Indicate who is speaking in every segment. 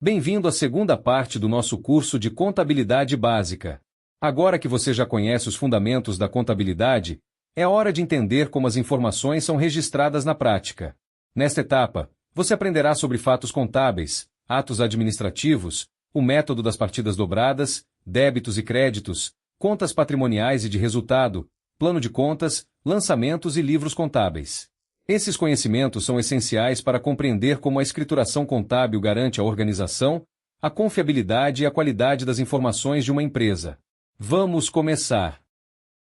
Speaker 1: Bem-vindo à segunda parte do nosso curso de Contabilidade Básica. Agora que você já conhece os fundamentos da contabilidade, é hora de entender como as informações são registradas na prática. Nesta etapa, você aprenderá sobre fatos contábeis, atos administrativos, o método das partidas dobradas, débitos e créditos, contas patrimoniais e de resultado, plano de contas, lançamentos e livros contábeis. Esses conhecimentos são essenciais para compreender como a escrituração contábil garante a organização, a confiabilidade e a qualidade das informações de uma empresa. Vamos começar.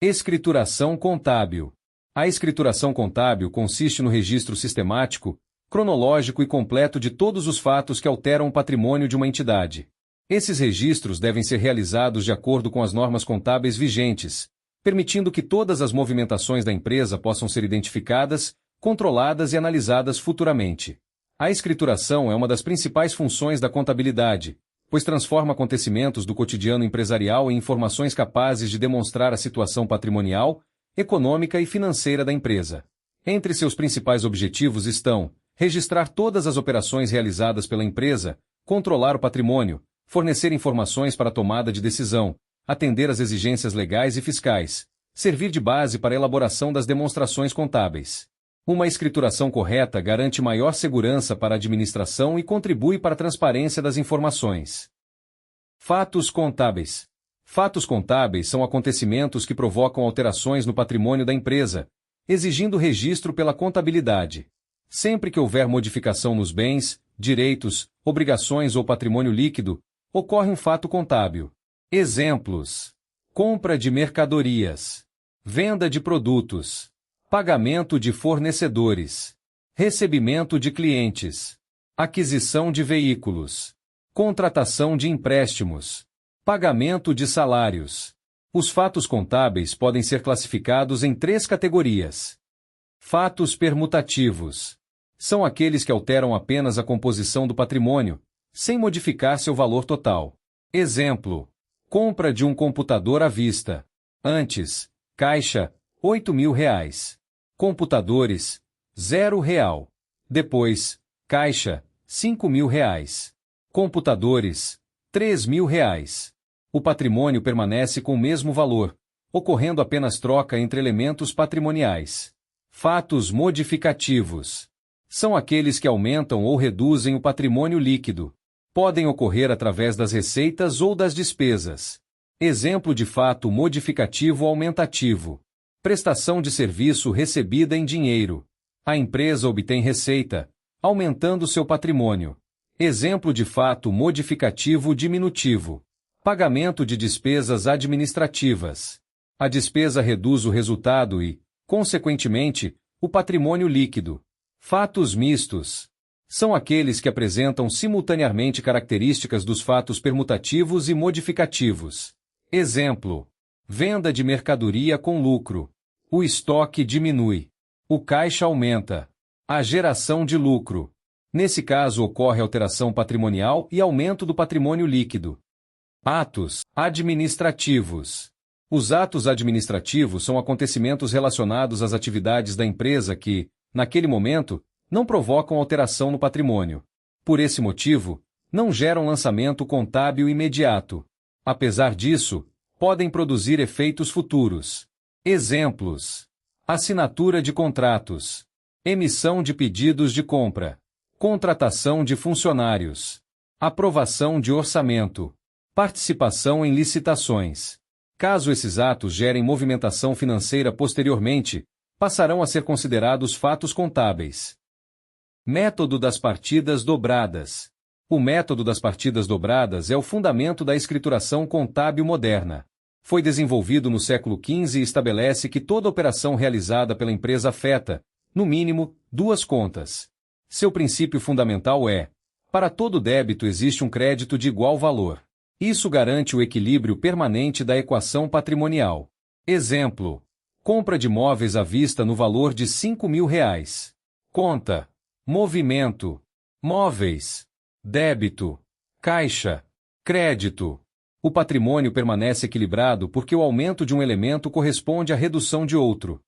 Speaker 1: Escrituração contábil. A escrituração contábil consiste no registro sistemático, cronológico e completo de todos os fatos que alteram o patrimônio de uma entidade. Esses registros devem ser realizados de acordo com as normas contábeis vigentes, permitindo que todas as movimentações da empresa possam ser identificadas, controladas e analisadas futuramente. A escrituração é uma das principais funções da contabilidade, pois transforma acontecimentos do cotidiano empresarial em informações capazes de demonstrar a situação patrimonial, econômica e financeira da empresa. Entre seus principais objetivos estão registrar todas as operações realizadas pela empresa, controlar o patrimônio, fornecer informações para a tomada de decisão, atender às exigências legais e fiscais, servir de base para a elaboração das demonstrações contábeis. Uma escrituração correta garante maior segurança para a administração e contribui para a transparência das informações. Fatos contábeis. Fatos contábeis são acontecimentos que provocam alterações no patrimônio da empresa, exigindo registro pela contabilidade. Sempre que houver modificação nos bens, direitos, obrigações ou patrimônio líquido, ocorre um fato contábil. Exemplos: compra de mercadorias, venda de produtos, pagamento de fornecedores, recebimento de clientes, aquisição de veículos, contratação de empréstimos, pagamento de salários. Os fatos contábeis podem ser classificados em 3 categorias. Fatos permutativos. São aqueles que alteram apenas a composição do patrimônio, sem modificar seu valor total. Exemplo: compra de um computador à vista. Antes, caixa, R$ 8.000. Computadores, R$ 0. Depois, caixa, R$ 5.000. Computadores, R$ 3.000. O patrimônio permanece com o mesmo valor, ocorrendo apenas troca entre elementos patrimoniais. Fatos modificativos. São aqueles que aumentam ou reduzem o patrimônio líquido. Podem ocorrer através das receitas ou das despesas. Exemplo de fato modificativo aumentativo: prestação de serviço recebida em dinheiro. A empresa obtém receita, aumentando seu patrimônio. Exemplo de fato modificativo diminutivo: pagamento de despesas administrativas. A despesa reduz o resultado e, consequentemente, o patrimônio líquido. Fatos mistos. São aqueles que apresentam simultaneamente características dos fatos permutativos e modificativos. Exemplo: venda de mercadoria com lucro. O estoque diminui. O caixa aumenta. A geração de lucro. Nesse caso ocorre alteração patrimonial e aumento do patrimônio líquido. Atos administrativos. Os atos administrativos são acontecimentos relacionados às atividades da empresa que, naquele momento, não provocam alteração no patrimônio. Por esse motivo, não geram lançamento contábil imediato. Apesar disso, podem produzir efeitos futuros. Exemplos: assinatura de contratos, emissão de pedidos de compra, contratação de funcionários, aprovação de orçamento, participação em licitações. Caso esses atos gerem movimentação financeira posteriormente, passarão a ser considerados fatos contábeis. Método das partidas dobradas. O método das partidas dobradas é o fundamento da escrituração contábil moderna. Foi desenvolvido no século XV e estabelece que toda operação realizada pela empresa afeta, no mínimo, 2 contas. Seu princípio fundamental é: para todo débito existe um crédito de igual valor. Isso garante o equilíbrio permanente da equação patrimonial. Exemplo: compra de móveis à vista no valor de R$ 5.000. Conta: movimento, móveis, débito, caixa, crédito. O patrimônio permanece equilibrado porque o aumento de um elemento corresponde à redução de outro.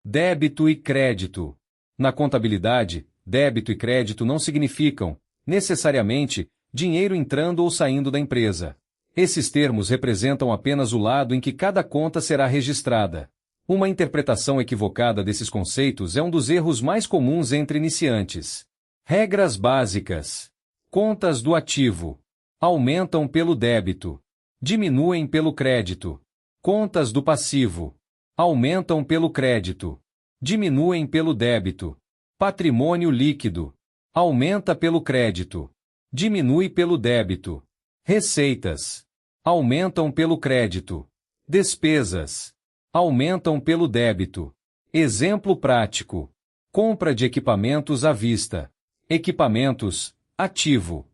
Speaker 1: Débito e crédito. Na contabilidade, débito e crédito não significam, necessariamente, dinheiro entrando ou saindo da empresa. Esses termos representam apenas o lado em que cada conta será registrada. Uma interpretação equivocada desses conceitos é um dos erros mais comuns entre iniciantes. Regras básicas. Contas do ativo. Aumentam pelo débito. Diminuem pelo crédito. Contas do passivo. Aumentam pelo crédito. Diminuem pelo débito. Patrimônio líquido. Aumenta pelo crédito. Diminui pelo débito. Receitas. Aumentam pelo crédito. Despesas. Aumentam pelo débito. Exemplo prático. Compra de equipamentos à vista. Equipamentos, ativo.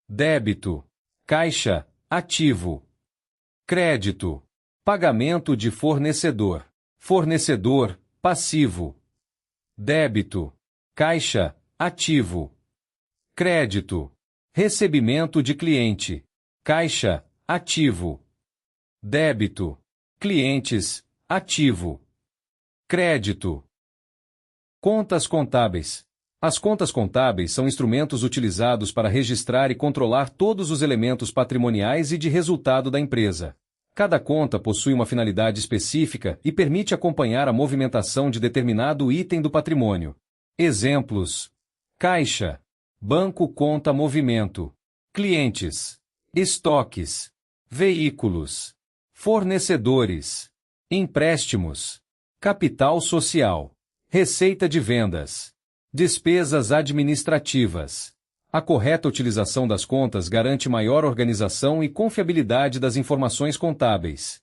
Speaker 1: Débito. Caixa, ativo. Crédito. Pagamento de fornecedor. Fornecedor, passivo. Débito. Caixa, ativo. Crédito. Recebimento de cliente. Caixa, ativo. Débito. Clientes, ativo. Crédito. Contas contábeis. As contas contábeis são instrumentos utilizados para registrar e controlar todos os elementos patrimoniais e de resultado da empresa. Cada conta possui uma finalidade específica e permite acompanhar a movimentação de determinado item do patrimônio. Exemplos: caixa, banco conta movimento, clientes, estoques, veículos, fornecedores, empréstimos, capital social, receita de vendas, despesas administrativas. A correta utilização das contas garante maior organização e confiabilidade das informações contábeis.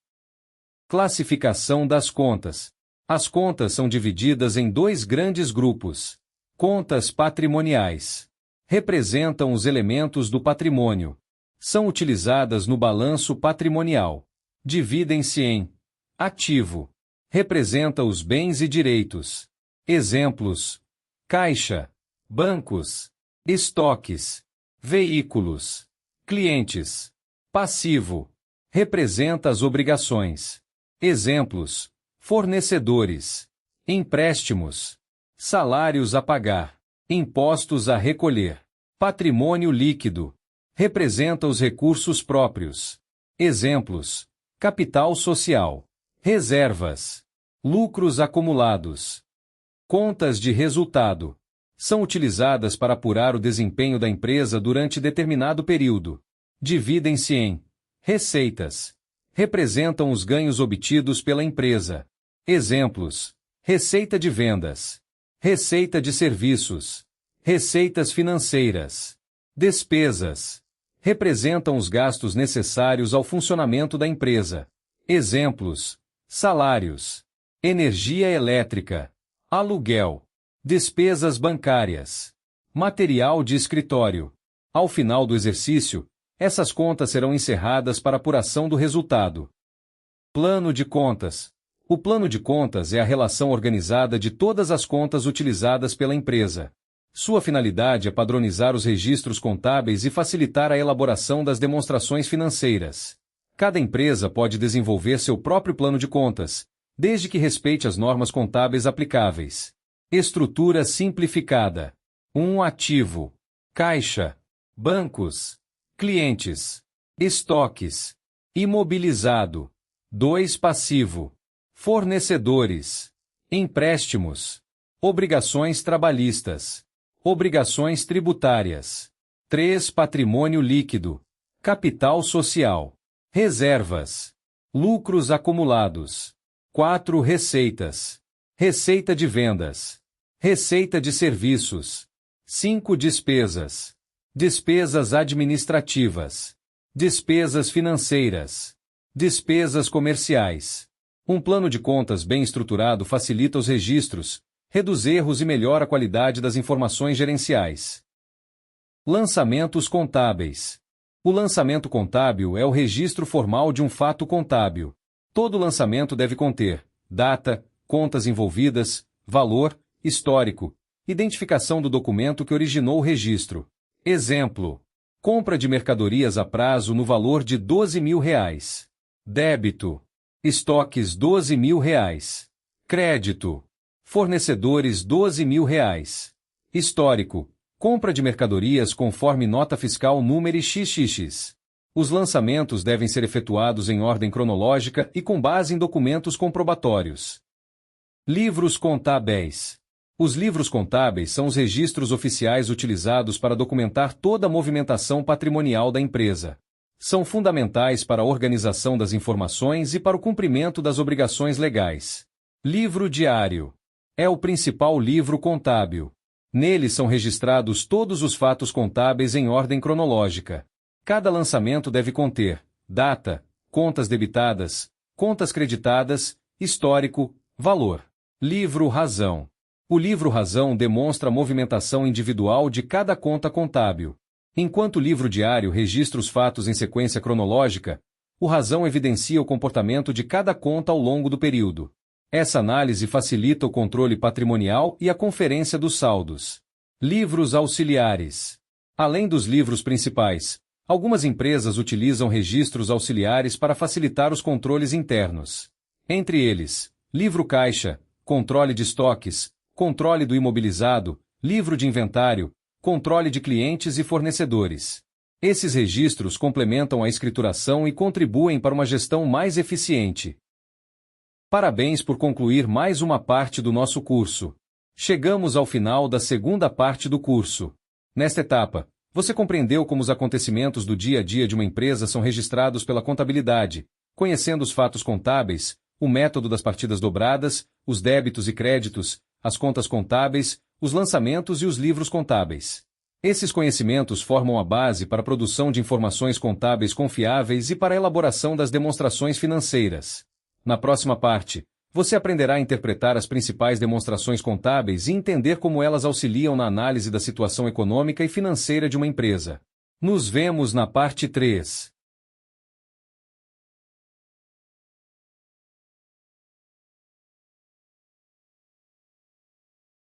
Speaker 1: Classificação das contas. As contas são divididas em dois grandes grupos. Contas patrimoniais. Representam os elementos do patrimônio. São utilizadas no balanço patrimonial. Dividem-se em ativo. Representa os bens e direitos. Exemplos: caixa, bancos, estoques, veículos, clientes. Passivo. Representa as obrigações. Exemplos: fornecedores, empréstimos, salários a pagar, impostos a recolher. Patrimônio líquido. Representa os recursos próprios. Exemplos: capital social, reservas, lucros acumulados. Contas de resultado. São utilizadas para apurar o desempenho da empresa durante determinado período. Dividem-se em receitas. Representam os ganhos obtidos pela empresa. Exemplos: receita de vendas, receita de serviços, receitas financeiras. Despesas. Representam os gastos necessários ao funcionamento da empresa. Exemplos: salários, energia elétrica, aluguel, despesas bancárias, material de escritório. Ao final do exercício, essas contas serão encerradas para apuração do resultado. Plano de contas. O plano de contas é a relação organizada de todas as contas utilizadas pela empresa. Sua finalidade é padronizar os registros contábeis e facilitar a elaboração das demonstrações financeiras. Cada empresa pode desenvolver seu próprio plano de contas, desde que respeite as normas contábeis aplicáveis. Estrutura simplificada. 1 ativo. Caixa. Bancos. Clientes. Estoques. Imobilizado. 2 passivo. Fornecedores. Empréstimos. Obrigações trabalhistas. Obrigações tributárias. 3 patrimônio líquido. Capital social. Reservas. Lucros acumulados. 4 receitas. Receita de vendas. Receita de serviços. 5 despesas. Despesas administrativas. Despesas financeiras. Despesas comerciais. Um plano de contas bem estruturado facilita os registros, reduz erros e melhora a qualidade das informações gerenciais. Lançamentos contábeis. O lançamento contábil é o registro formal de um fato contábil. Todo lançamento deve conter data, contas envolvidas, valor, histórico, identificação do documento que originou o registro. Exemplo: compra de mercadorias a prazo no valor de R$ 12.000. Débito: estoques R$ 12.000. Crédito: fornecedores R$ 12.000. Histórico: Compra de mercadorias conforme nota fiscal número XXX. Os lançamentos devem ser efetuados em ordem cronológica e com base em documentos comprobatórios. Livros contábeis. Os livros contábeis são os registros oficiais utilizados para documentar toda a movimentação patrimonial da empresa. São fundamentais para a organização das informações e para o cumprimento das obrigações legais. Livro diário. É o principal livro contábil. Nele são registrados todos os fatos contábeis em ordem cronológica. Cada lançamento deve conter data, contas debitadas, contas creditadas, histórico, valor. Livro razão. O livro razão demonstra a movimentação individual de cada conta contábil. Enquanto o livro diário registra os fatos em sequência cronológica, o razão evidencia o comportamento de cada conta ao longo do período. Essa análise facilita o controle patrimonial e a conferência dos saldos. Livros auxiliares. Além dos livros principais, algumas empresas utilizam registros auxiliares para facilitar os controles internos. Entre eles, livro caixa, controle de estoques, controle do imobilizado, livro de inventário, controle de clientes e fornecedores. Esses registros complementam a escrituração e contribuem para uma gestão mais eficiente. Parabéns por concluir mais uma parte do nosso curso. Chegamos ao final da segunda parte do curso. Nesta etapa, você compreendeu como os acontecimentos do dia a dia de uma empresa são registrados pela contabilidade, conhecendo os fatos contábeis, o método das partidas dobradas, os débitos e créditos, as contas contábeis, os lançamentos e os livros contábeis. Esses conhecimentos formam a base para a produção de informações contábeis confiáveis e para a elaboração das demonstrações financeiras. Na próxima parte, você aprenderá a interpretar as principais demonstrações contábeis e entender como elas auxiliam na análise da situação econômica e financeira de uma empresa. Nos vemos na parte 3.